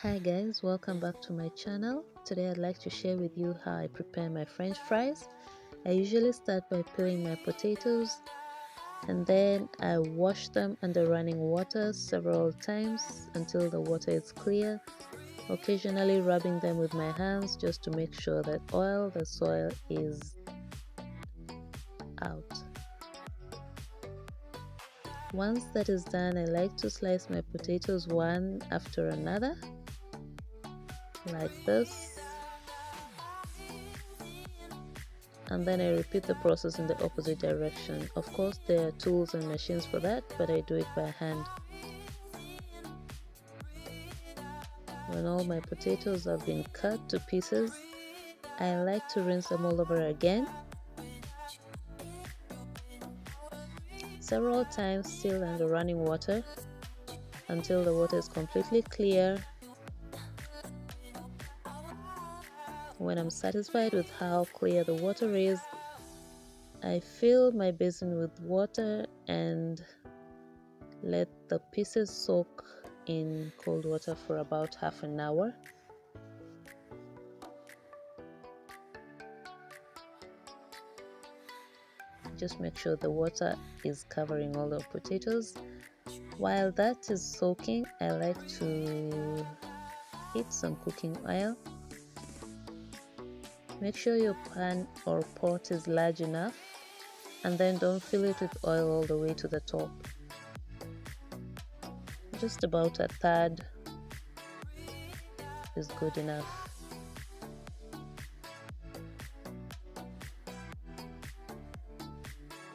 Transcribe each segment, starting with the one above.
Hi guys, welcome back to my channel. Today I'd like to share with you how I prepare my french fries. I usually start by peeling my potatoes and then I wash them under running water several times until the water is clear, occasionally rubbing them with my hands just to make sure that all the soil is out. Once that is done, I like to slice my potatoes one after another, like this, and then I repeat the process in the opposite direction. Of course, there are tools and machines for that, but I do it by hand. When all my potatoes have been cut to pieces, I like to rinse them all over again, several times, still under running water, until the water is completely clear. When I'm satisfied with how clear the water is, I fill my basin with water and let the pieces soak in cold water for about half an hour. Just make sure the water is covering all the potatoes. While that is soaking, I like to heat some cooking oil. Make sure your pan or pot is large enough, and then don't fill it with oil all the way to the top. Just about a third is good enough.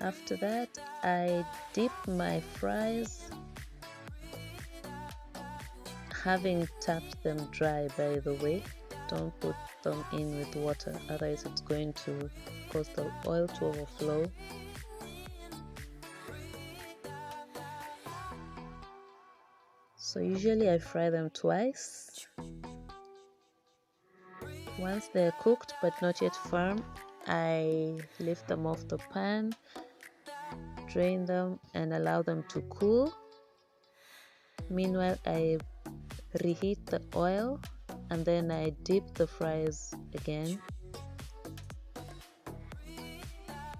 After that, I dip my fries, having tapped them dry, by the way. Don't put them in with water, otherwise it's going to cause the oil to overflow. So usually I fry them twice. Once they're cooked but not yet firm, I lift them off the pan, drain them and allow them to cool. Meanwhile, I reheat the oil and then I dip the fries again,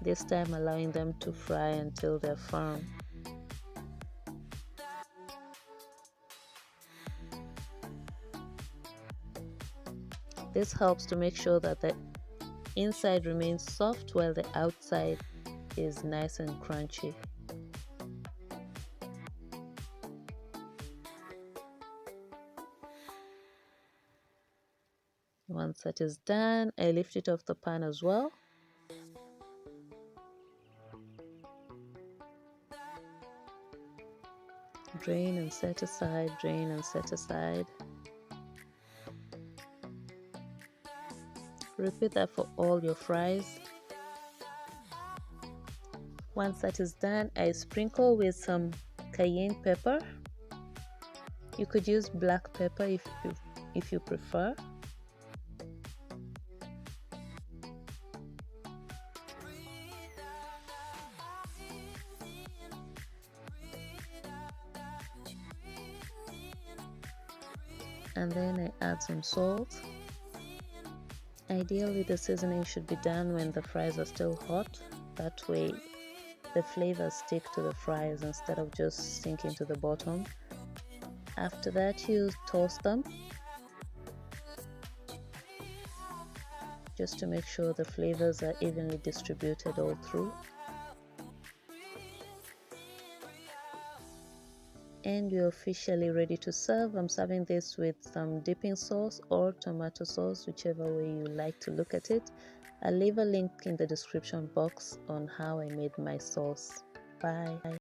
this time allowing them to fry until they're firm. This helps to make sure that the inside remains soft while the outside is nice and crunchy. Once that is done, I lift it off the pan as well. Drain and set aside, drain and set aside. Repeat that for all your fries. Once that is done, I sprinkle with some cayenne pepper. You could use black pepper if you prefer. And then I add some salt. Ideally, the seasoning should be done when the fries are still hot. That way, the flavors stick to the fries instead of just sinking to the bottom. After that, you toast them just to make sure the flavors are evenly distributed all through. And you're officially ready to serve. I'm serving this with some dipping sauce or tomato sauce, whichever way you like to look at it. I'll leave a link in the description box on how I made my sauce. Bye.